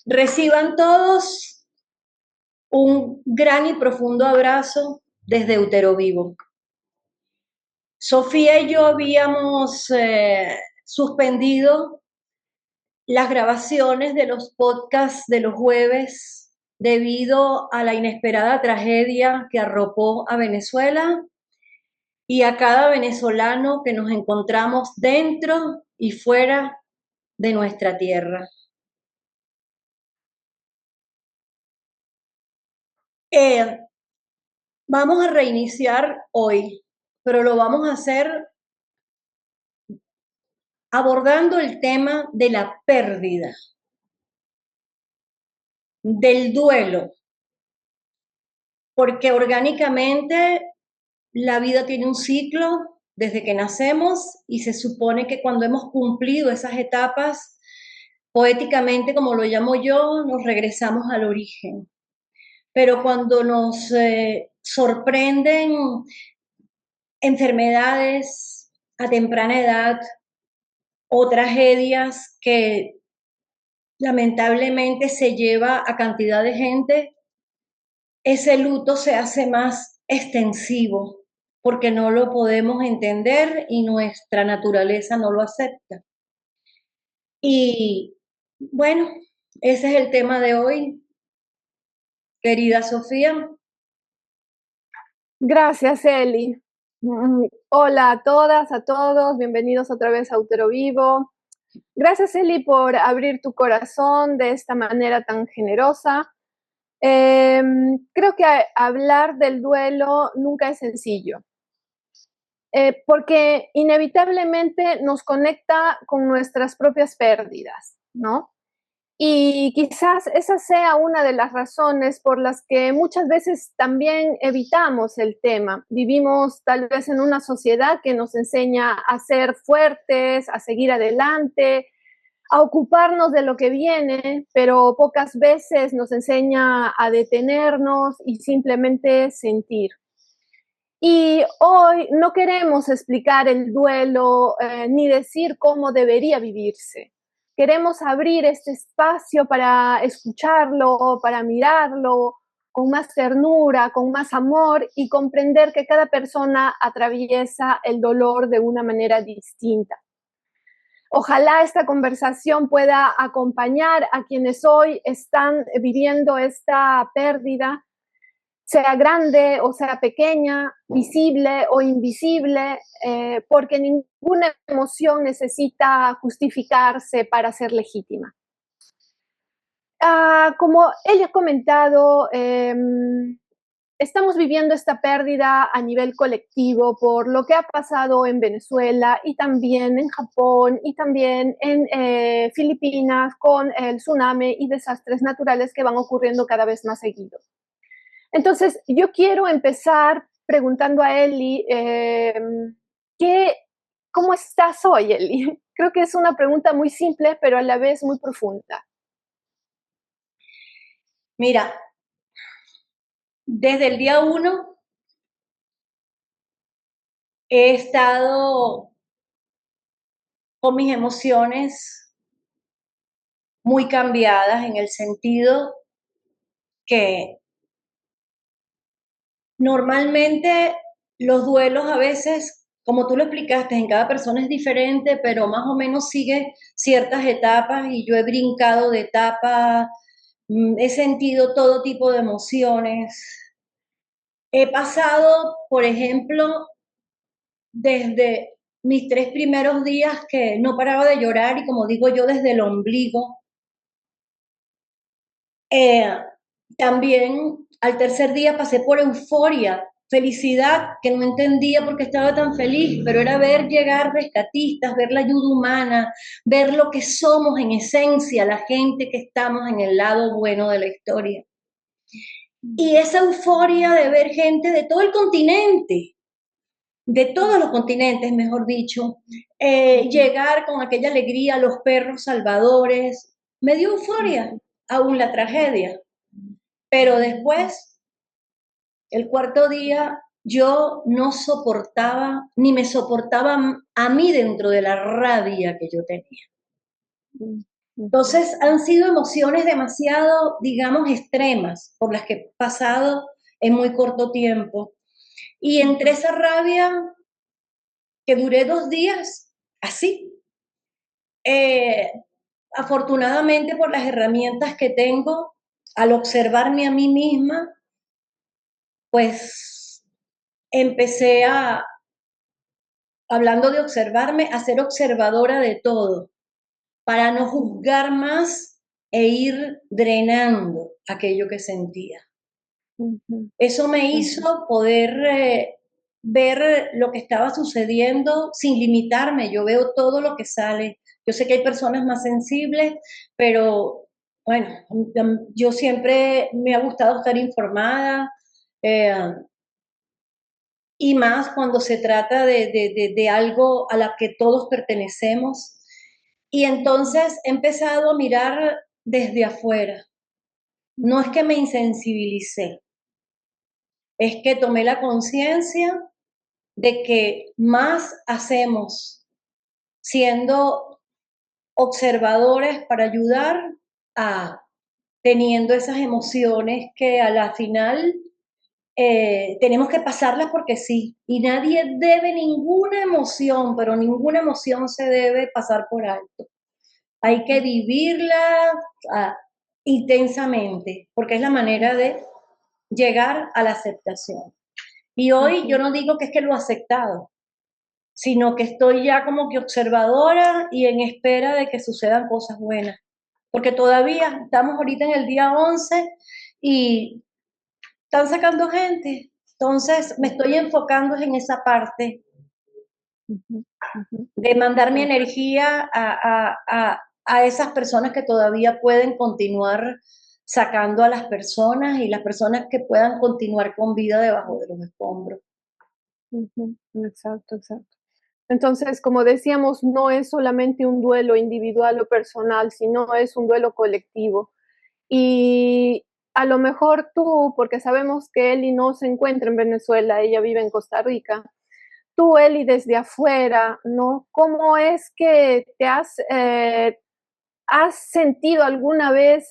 Reciban todos un gran y profundo abrazo desde Útero Vivo. Sofía y yo habíamos suspendido las grabaciones de los podcasts de los jueves debido a la inesperada tragedia que arropó a Venezuela y a cada venezolano que nos encontramos dentro y fuera de nuestra tierra. Vamos a reiniciar hoy, pero lo vamos a hacer abordando el tema de la pérdida, del duelo, porque orgánicamente la vida tiene un ciclo desde que nacemos y se supone que cuando hemos cumplido esas etapas, poéticamente, como lo llamo yo, nos regresamos al origen. Pero cuando nos sorprenden enfermedades a temprana edad o tragedias que lamentablemente se lleva a cantidad de gente, ese luto se hace más extensivo porque no lo podemos entender y nuestra naturaleza no lo acepta. Y bueno, ese es el tema de hoy, querida Sofía. Gracias, Eli. Hola a todas, a todos, bienvenidos otra vez a Útero Vivo. Gracias, Eli, por abrir tu corazón de esta manera tan generosa. Creo que hablar del duelo nunca es sencillo, porque inevitablemente nos conecta con nuestras propias pérdidas, ¿no? Y quizás esa sea una de las razones por las que muchas veces también evitamos el tema. Vivimos tal vez en una sociedad que nos enseña a ser fuertes, a seguir adelante, a ocuparnos de lo que viene, pero pocas veces nos enseña a detenernos y simplemente sentir. Y hoy no queremos explicar el duelo ni decir cómo debería vivirse. Queremos abrir este espacio para escucharlo, para mirarlo con más ternura, con más amor y comprender que cada persona atraviesa el dolor de una manera distinta. Ojalá esta conversación pueda acompañar a quienes hoy están viviendo esta pérdida, sea grande o sea pequeña, visible o invisible, porque ninguna emoción necesita justificarse para ser legítima. Como ella ha comentado, estamos viviendo esta pérdida a nivel colectivo por lo que ha pasado en Venezuela y también en Japón y también en Filipinas con el tsunami y desastres naturales que van ocurriendo cada vez más seguido. Entonces, yo quiero empezar preguntando a Eli, ¿cómo estás hoy, Eli? Creo que es una pregunta muy simple, pero a la vez muy profunda. Mira, desde el día 1 he estado con mis emociones muy cambiadas en el sentido que normalmente los duelos a veces, como tú lo explicaste, en cada persona es diferente, pero más o menos sigue ciertas etapas y yo he brincado de etapa, he sentido todo tipo de emociones. He pasado, por ejemplo, desde mis 3 primeros días que no paraba de llorar y como digo yo, desde el ombligo. Eh, También al tercer día pasé por euforia, felicidad, que no entendía por qué estaba tan feliz, pero era ver llegar rescatistas, ver la ayuda humana, ver lo que somos en esencia, la gente que estamos en el lado bueno de la historia. Y esa euforia de ver gente de todo el continente, de todos los continentes, mejor dicho, llegar con aquella alegría, los perros salvadores, me dio euforia, aún la tragedia. Pero después, el cuarto día, yo no soportaba, ni me soportaba a mí dentro de la rabia que yo tenía. ujú, Entonces han sido emociones demasiado, digamos, extremas por las que he pasado en muy corto tiempo. Y entre ujú, esa rabia que duré 2 días, así, eh, afortunadamente por las herramientas que tengo, al observarme a mí misma, pues empecé hablando de observarme, a ser observadora de todo, para no juzgar más e ir drenando aquello que sentía. ujú, Eso me ujú, hizo poder ver lo que estaba sucediendo sin limitarme. Yo veo todo lo que sale. Yo sé que hay personas más sensibles, pero bueno, yo siempre me ha gustado estar informada, eh, y más cuando se trata de algo a la que todos pertenecemos. Y entonces he empezado a mirar desde afuera. No es ujú, que me insensibilicé, es que tomé la conciencia de que más hacemos siendo observadores para ayudar a teniendo esas emociones que a la final tenemos que pasarlas porque sí. Y nadie debe ninguna emoción, pero ninguna emoción se debe pasar por alto. Hay que vivirla ah, intensamente, porque es la manera de llegar a la aceptación. Y hoy yo ujú, no digo que es que lo he aceptado, sino que estoy ya como que observadora y en espera de que sucedan cosas buenas. Porque todavía estamos ahorita en el día 11 y están sacando gente. Entonces me estoy enfocando en esa parte ujú, ujú, de mandar mi ujú. energía a esas personas que todavía pueden continuar sacando a las personas y las personas que puedan continuar con vida debajo de los escombros. Ujú, exacto, exacto. Entonces, como decíamos, no es solamente un duelo individual o personal, sino es un duelo colectivo. Y a lo mejor tú, porque sabemos que Eli no se encuentra en Venezuela, ella vive en Costa Rica. Tú, Eli, desde afuera, ¿no? ¿Cómo es que te has sentido alguna vez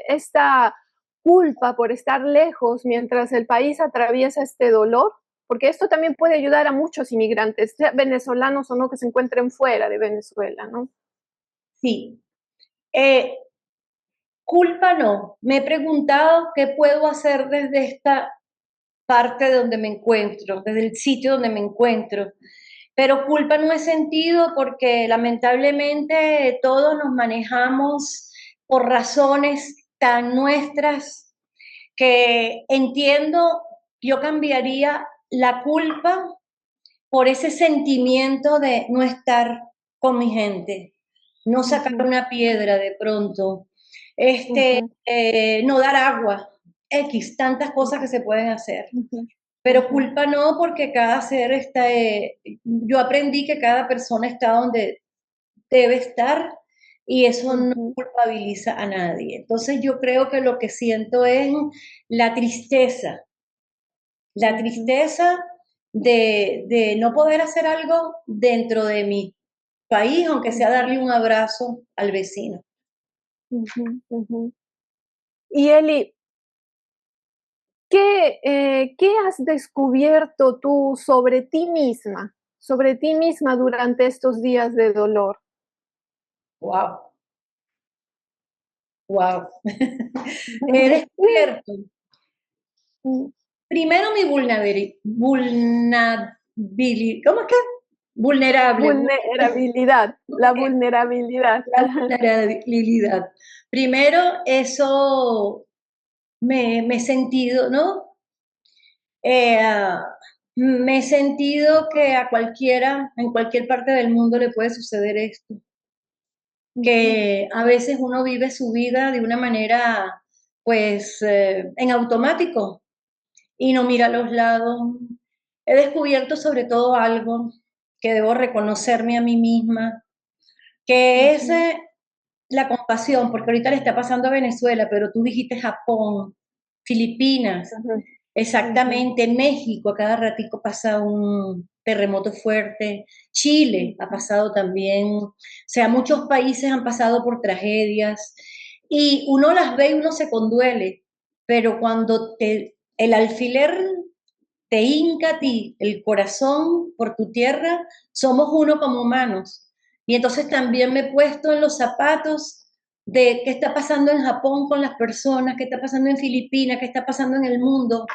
esta culpa por estar lejos mientras el país atraviesa este dolor? Porque esto también puede ayudar a muchos inmigrantes, sea venezolanos o no, que se encuentren fuera de Venezuela, ¿no? Sí, eh, culpa no. Me he preguntado qué puedo hacer desde esta parte de donde me encuentro, desde el sitio donde me encuentro. Pero culpa no he sentido porque lamentablemente todos nos manejamos por razones tan nuestras que entiendo, yo cambiaría la culpa por ese sentimiento de no estar con mi gente, no sacar Ujú, una piedra de pronto, ujú, no dar agua, X, tantas cosas que ujú, se pueden hacer. ujú, Pero ujú, culpa no, porque cada ser está, yo aprendí que cada persona está donde debe estar y eso no ujú, culpabiliza a nadie. Entonces yo creo que lo que siento es la tristeza, la ujú, tristeza de no poder hacer algo dentro de mi país, aunque sea ujú, darle un abrazo al vecino. ujú, ujú. Y Eli, ¿qué has descubierto tú sobre ti misma durante estos días de dolor? Wow, wow. He descubierto Mm, primero mi ¿cómo es que? Vulnerable, vulnerabilidad, la vulnerabilidad. la vulnerabilidad. Primero, eso me he sentido, ¿no? Eh, Me he sentido que a cualquiera, en cualquier parte del mundo le puede suceder esto, Ujú, que a veces uno vive su vida de una manera, pues, en automático y no mira a los lados. He descubierto sobre todo algo que debo reconocerme a mí misma, que es ujú, la compasión, porque ahorita le está pasando a Venezuela, pero tú dijiste Japón, Filipinas. ujú. Ujú, Exactamente, México a cada ratico pasa un terremoto fuerte, Chile ha ujú, pasado también, o sea, muchos países han pasado por tragedias y uno las ve y uno se conduele, pero cuando el alfiler te hinca a ti el corazón por tu tierra, somos uno como humanos. Y entonces también me he puesto en los zapatos de qué está pasando en Japón con las personas, qué está pasando en Filipinas, qué está pasando en el mundo.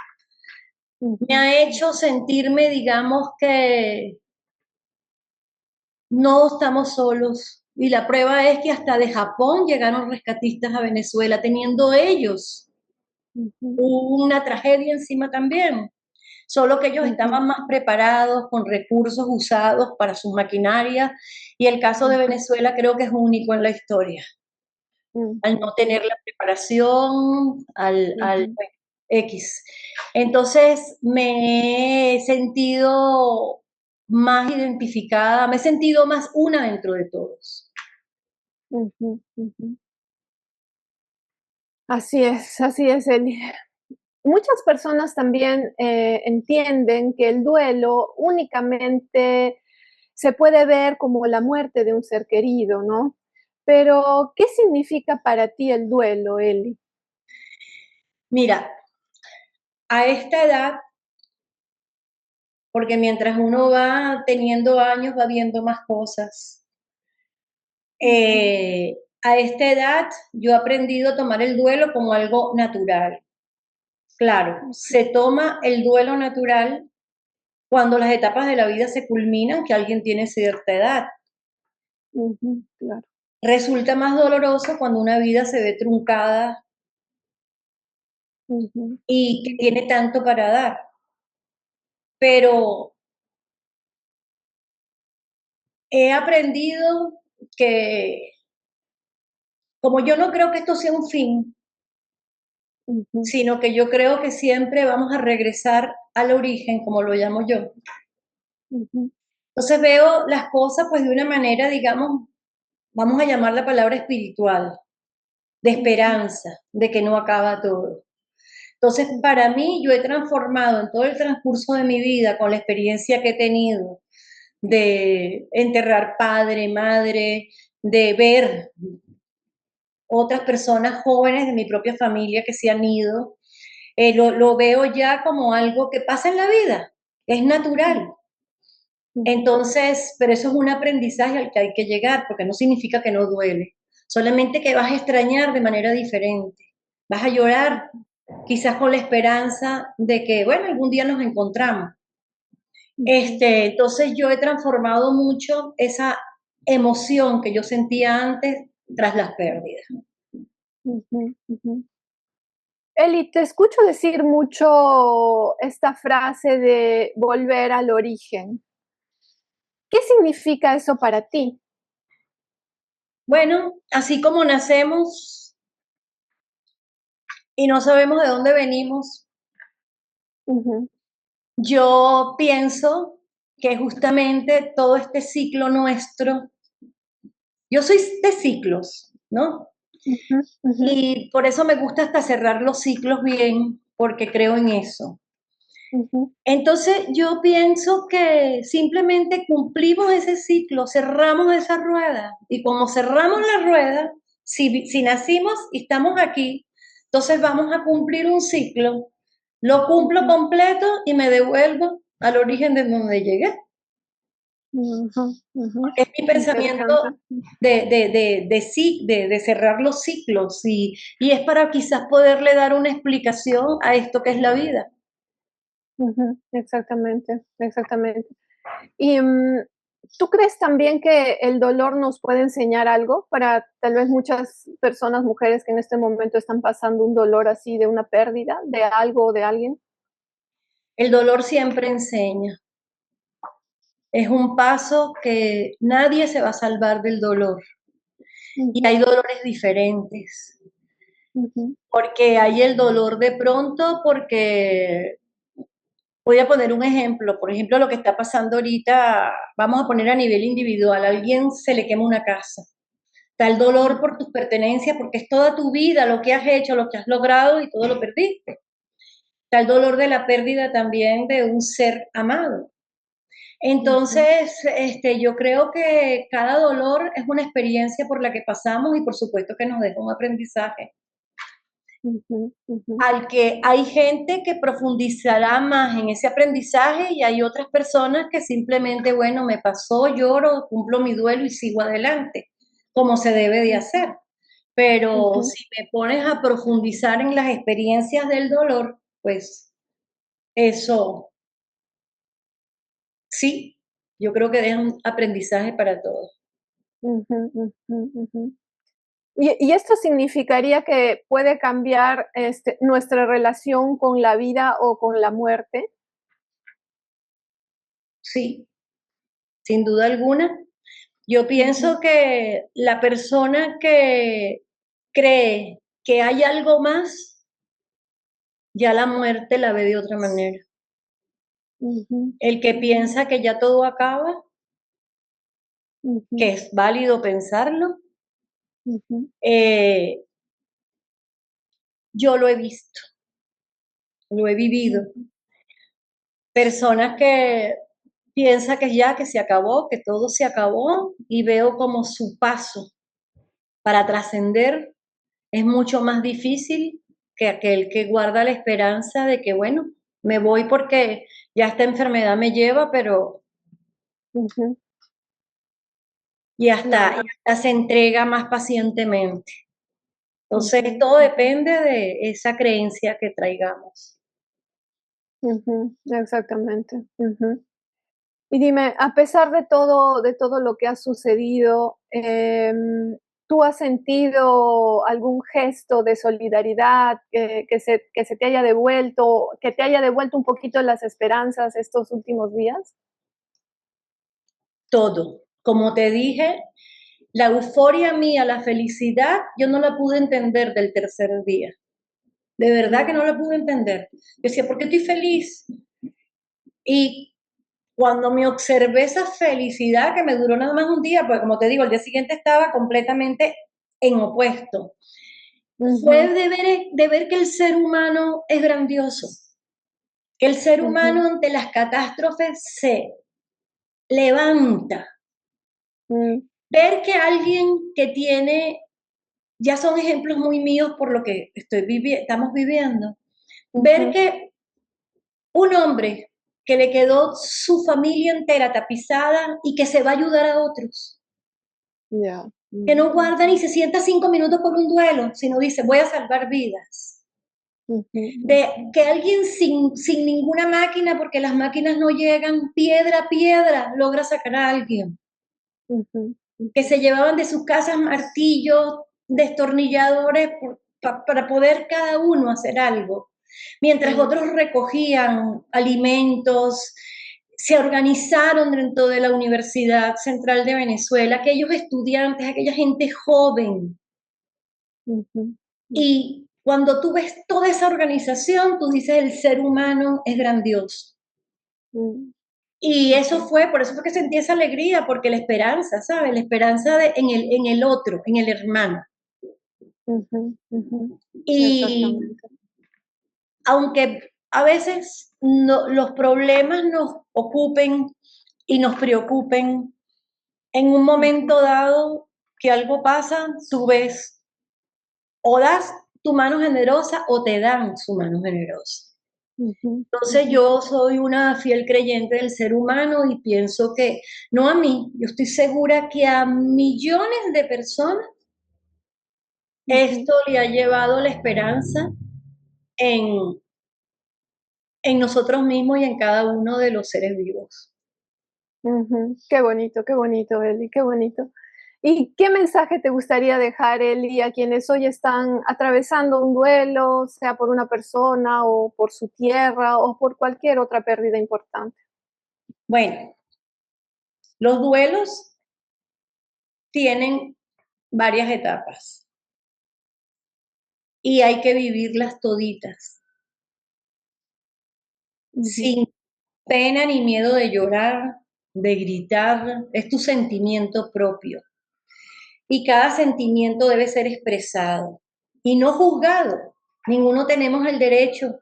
Me ujú, ha hecho sentirme, digamos, que no estamos solos. Y la prueba es que hasta de Japón llegaron rescatistas a Venezuela, teniendo ellos ujú, una tragedia encima también. Solo que ellos ujú, estaban más preparados con recursos usados para sus maquinarias y el caso de ujú, Venezuela creo que es único en la historia, al ujú, no tener la preparación, ujú, bueno, X. Entonces me he sentido más identificada, me he sentido más una dentro de todos. ujú, ujú. Así es, Eli. Muchas personas también entienden que el duelo únicamente se puede ver como la muerte de un ser querido, ¿no? Pero, ¿qué significa para ti el duelo, Eli? Mira, a esta edad, porque mientras uno va teniendo años, va viendo más cosas. Ujú, A esta edad yo he aprendido a tomar el duelo como algo natural. Claro, ujú, se toma el duelo natural cuando las etapas de la vida se culminan, que alguien tiene cierta edad. ujú, claro. Resulta más doloroso cuando una vida se ve truncada Ujú, y que ujú, tiene tanto para dar. Pero he aprendido que, como yo no creo que esto sea un fin, ujú, sino que yo creo que siempre vamos a regresar al origen, como lo llamo yo. ujú, Entonces veo las cosas pues de una manera, digamos, vamos a llamar la palabra espiritual, de ujú, esperanza, de que no acaba todo. Entonces, para mí, yo he transformado en todo el transcurso de mi vida, con la experiencia que he tenido, de enterrar padre, madre, de ver otras personas jóvenes de mi propia familia que se han ido, lo veo ya como algo que pasa en la vida, es ujú, natural. ujú, Entonces, pero eso es un aprendizaje al que hay que llegar, porque no significa que no duele, solamente que vas a extrañar de manera diferente, vas a llorar quizás con la esperanza de que, bueno, algún día nos encontramos. ujú, Entonces yo he transformado mucho esa emoción que yo sentía antes tras las pérdidas. ujú, ujú. Eli, te escucho decir mucho esta frase de volver al origen. ¿Qué significa eso para ti? Bueno, así como nacemos y no sabemos de dónde venimos, Ujú, yo pienso que justamente todo este ciclo nuestro, yo soy de ciclos, ¿no? ujú, ujú, Y por eso me gusta hasta cerrar los ciclos bien, porque creo en eso. ujú, Entonces yo pienso que simplemente cumplimos ese ciclo, cerramos esa rueda y como cerramos la rueda, si nacimos y estamos aquí, entonces vamos a cumplir un ciclo, lo cumplo ujú, completo y me devuelvo al origen de donde llegué. ujú, ujú. Es mi pensamiento Interesante. de cerrar los ciclos y es para quizás poderle dar una explicación a esto que es la vida. Ujú, exactamente, exactamente. Y, ¿tú crees también que el dolor nos puede enseñar algo para tal vez muchas personas, mujeres que en este momento están pasando un dolor así de una pérdida de algo o de alguien? El dolor siempre enseña. Es un paso que nadie se va a salvar del dolor. Y Ujú, hay dolores diferentes, ujú, porque hay el dolor de pronto, porque voy a poner un ejemplo, por ejemplo, lo que está pasando ahorita, vamos a poner a nivel individual, a alguien se le quema una casa. Está el dolor por tus pertenencias, porque es toda tu vida, lo que has hecho, lo que has logrado y todo lo perdiste. está el dolor de la pérdida también de un ser amado. Ujú, Entonces, yo creo que cada dolor es una experiencia por la que pasamos y por supuesto que nos deja un aprendizaje. ujú, ujú, Al que hay gente que profundizará más en ese aprendizaje y hay otras personas que simplemente, bueno, me pasó, lloro, cumplo mi duelo y sigo adelante, como se debe de hacer. Pero ujú. si me pones a profundizar en las experiencias del dolor, pues eso sí, yo creo que deja un aprendizaje para todos. Ujú, ujú, ujú. Y esto significaría que puede cambiar, nuestra relación con la vida o con la muerte. Sí, sin duda alguna. Yo Ujú, pienso que la persona que cree que hay algo más, ya la muerte la ve de otra manera. ujú, El que ujú, piensa que ya todo acaba, ujú, que es válido pensarlo, ujú, eh, yo lo he visto, lo he vivido. ujú, Personas que piensa que ya que se acabó, que todo se acabó y veo como su paso para trascender es mucho más difícil que aquel que guarda la esperanza de que, bueno, me voy porque ya esta enfermedad me lleva, pero ujú. y Claro. hasta se entrega más pacientemente. Entonces, Ujú, todo ujú, depende de esa creencia que traigamos. ujú, exactamente. Ujú. Y dime, a pesar de todo lo que ha sucedido, ¿tú has sentido algún gesto de solidaridad que se te haya devuelto, que te haya devuelto un poquito las esperanzas estos últimos días? Todo. Como te dije, la euforia mía, la felicidad, yo no la pude entender del tercer día. De verdad que Mm, no la pude entender. Yo decía, ¿por qué estoy feliz? Y cuando me observé esa felicidad que me duró nada más un día, porque como te digo, el día siguiente estaba completamente en opuesto, fue ujú, de ver que el ser humano es grandioso, que el ser ujú, humano ante las catástrofes se levanta. mm, Ver que alguien que tiene, ya son ejemplos muy míos por lo que estamos viviendo, ver ujú, que un hombre que le quedó su familia entera tapizada y que se va a ayudar a otros, ya, que mm, no guarda ni ujú, se sienta 5 minutos por un duelo, sino dice, voy a salvar vidas. ujú, De ujú, que alguien sin ninguna máquina, porque las máquinas no llegan piedra a piedra, logra sacar a alguien. ujú, Que ujú, se llevaban de sus casas martillos, destornilladores, para poder cada uno hacer algo. Mientras mm, otros recogían alimentos, se organizaron dentro de la Universidad Central de Venezuela, aquellos estudiantes, aquella gente joven. ujú, ujú, Y cuando tú ves toda esa organización, tú dices, el ser humano es grandioso. mm, Y eso ujú, fue, por eso fue que sentí esa alegría, porque la esperanza, ¿sabes? La esperanza en el otro, en el hermano. ujú, ujú, Y exactamente. aunque a veces los problemas nos ocupen y nos preocupen, en un Ujú, momento dado que algo pasa, tú ves o das tu mano generosa o te dan su mano generosa. ujú, Entonces ujú, yo soy una fiel creyente del ser humano y pienso que, no a mí, yo estoy segura que a millones de personas ujú. esto le ha llevado la esperanza en, en nosotros mismos y en cada uno de los seres vivos. Ujú. Qué bonito, Eli, qué bonito. ¿Y qué mensaje te gustaría dejar, Eli, a quienes hoy están atravesando un duelo, sea por una persona o por su tierra o por cualquier otra pérdida importante? Bueno, los duelos tienen varias etapas y hay que vivirlas toditas, Ujú, sin pena ni miedo de llorar, de gritar, es tu sentimiento propio. Y cada sentimiento debe ser expresado y no juzgado. Ninguno tenemos el derecho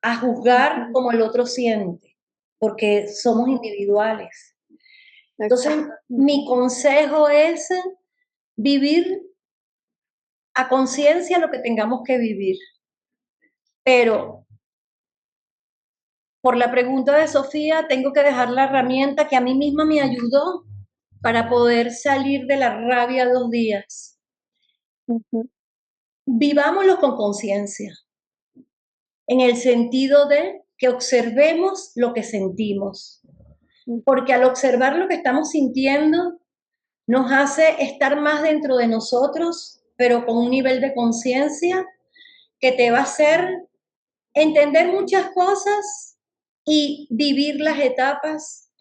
a juzgar como el otro siente, porque somos individuales. Entonces, mi consejo es vivir a conciencia lo que tengamos que vivir. Pero por la pregunta de Sofía, tengo que dejar la herramienta que a mí misma me ayudó para poder salir de la rabia 2 días. Vivámoslo con conciencia, en el sentido de que observemos lo que sentimos, porque al observar lo que estamos sintiendo, nos hace estar más dentro de nosotros, pero con un nivel de conciencia que te va a hacer entender muchas cosas y vivir las etapas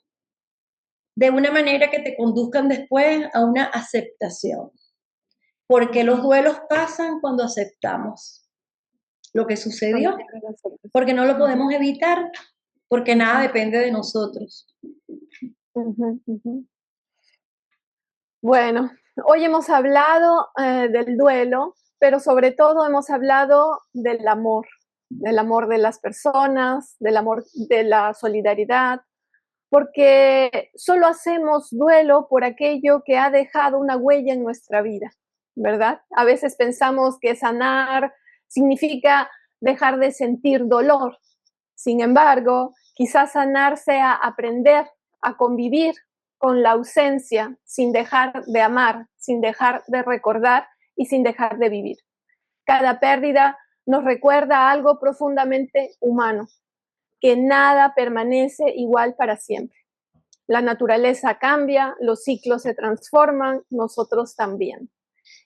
de una manera que te conduzcan después a una aceptación. Porque los duelos pasan cuando aceptamos lo que sucedió, porque no lo podemos evitar, porque nada depende de nosotros. Bueno, hoy hemos hablado del duelo, pero sobre todo hemos hablado del amor de las personas, del amor de la solidaridad, porque solo hacemos duelo por aquello que ha dejado una huella en nuestra vida, ¿verdad? A veces pensamos que sanar significa dejar de sentir dolor. Sin embargo, quizás sanar sea aprender a convivir con la ausencia sin dejar de amar, sin dejar de recordar y sin dejar de vivir. Cada pérdida nos recuerda algo profundamente humano, que nada permanece igual para siempre. La naturaleza cambia, los ciclos se transforman, nosotros también.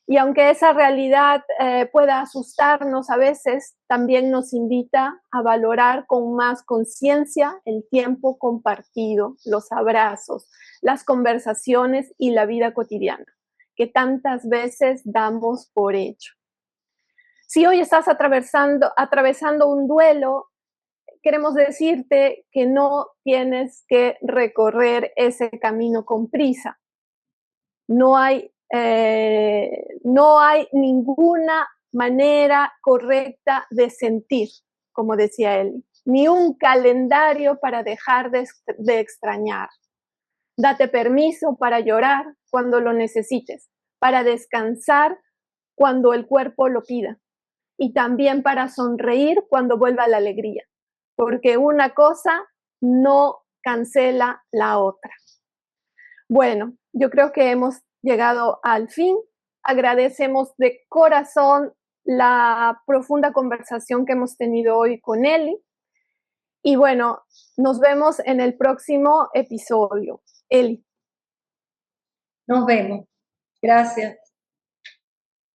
Y aunque esa realidad pueda asustarnos a veces, también nos invita a valorar con más conciencia el tiempo compartido, los abrazos, las conversaciones y la vida cotidiana, que tantas veces damos por hecho. Si hoy estás atravesando un duelo, queremos decirte que no tienes que recorrer ese camino con prisa. No hay ninguna manera correcta de sentir, como decía él, ni un calendario para dejar de extrañar. Date permiso para llorar cuando lo necesites, para descansar cuando el cuerpo lo pida y también para sonreír cuando vuelva la alegría, porque una cosa no cancela la otra. Bueno, yo creo que hemos llegado al fin. Agradecemos de corazón la profunda conversación que hemos tenido hoy con Eli. Y bueno, nos vemos en el próximo episodio. Eli. Nos vemos. Gracias.